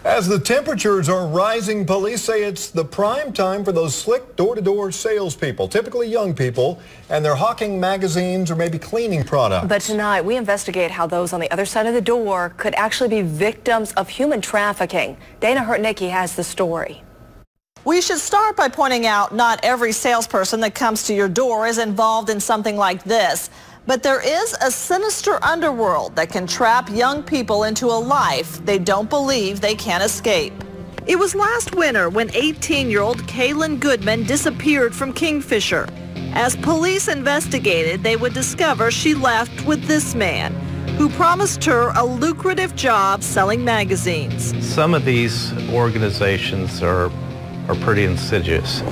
As the temperatures are rising, police say it's the prime time for those slick door-to-door salespeople, typically young people, and they're hawking magazines or maybe cleaning products. But tonight, we investigate how those on the other side of the door could actually be victims of human trafficking. Dana Hurtnicki has the story. We should start by pointing out not every salesperson that comes to your door is involved in something like this. But there is a sinister underworld that can trap young people into a life they don't believe they can escape. It was last winter when 18-year-old Kaylin Goodman disappeared from Kingfisher. As police investigated, they would discover she left with this man, who promised her a lucrative job selling magazines. Some of these organizations are pretty insidious.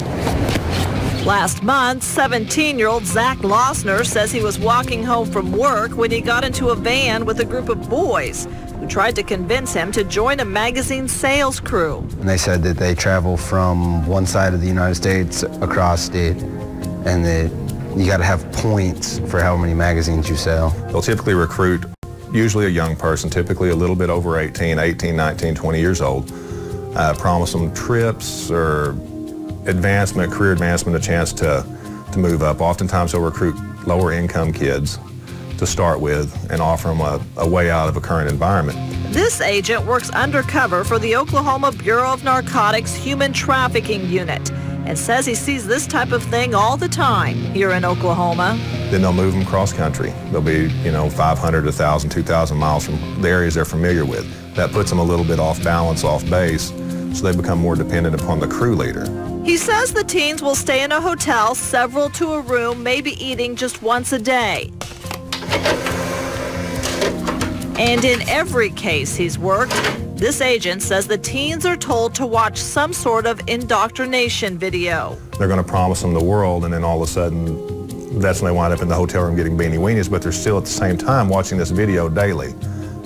Last month, 17-year-old Zach Lossner says he was walking home from work when he got into a van with a group of boys who tried to convince him to join a magazine sales crew. And they said that they travel from one side of the United States across state, and that you got to have points for how many magazines you sell. They'll typically recruit usually a young person, typically a little bit over 18, 19, 20 years old, promise them trips or advancement, career advancement, a chance to move up. Oftentimes they'll recruit lower income kids to start with and offer them a way out of a current environment. This agent works undercover for the Oklahoma Bureau of Narcotics Human Trafficking Unit and says he sees this type of thing all the time here in Oklahoma. Then they'll move them cross country. They'll be, 500, 1,000, 2,000 miles from the areas they're familiar with. That puts them a little bit off balance, off base, so they become more dependent upon the crew leader. He says the teens will stay in a hotel, several to a room, maybe eating just once a day. And in every case he's worked, this agent says the teens are told to watch some sort of indoctrination video. They're going to promise them the world, and then all of a sudden, that's when they wind up in the hotel room getting beanie weenies, but they're still at the same time watching this video daily.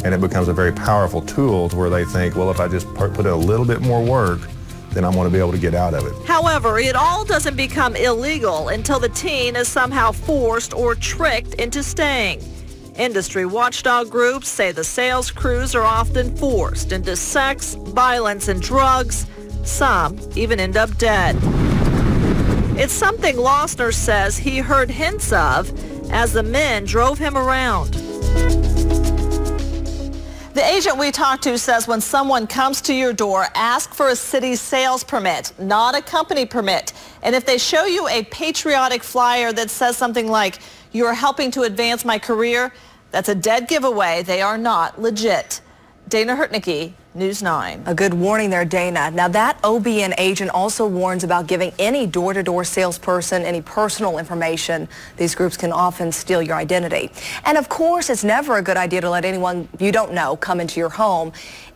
And it becomes a very powerful tool to where they think, well, if I just put in a little bit more work, then I'm going to be able to get out of it. However, it all doesn't become illegal until the teen is somehow forced or tricked into staying. Industry watchdog groups say the sales crews are often forced into sex, violence, and drugs. Some even end up dead. It's something Lossner says he heard hints of as the men drove him around. The agent we talked to says when someone comes to your door, ask for a city sales permit, not a company permit. And if they show you a patriotic flyer that says something like, "You're helping to advance my career," that's a dead giveaway. They are not legit. Dana Hurtnicki, News 9. A good warning there, Dana. Now, that OBN agent also warns about giving any door-to-door salesperson any personal information. These groups can often steal your identity. And of course, it's never a good idea to let anyone you don't know come into your home.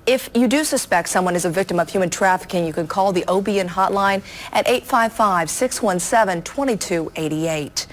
If you do suspect someone is a victim of human trafficking, you can call the OBN hotline at 855-617-2288.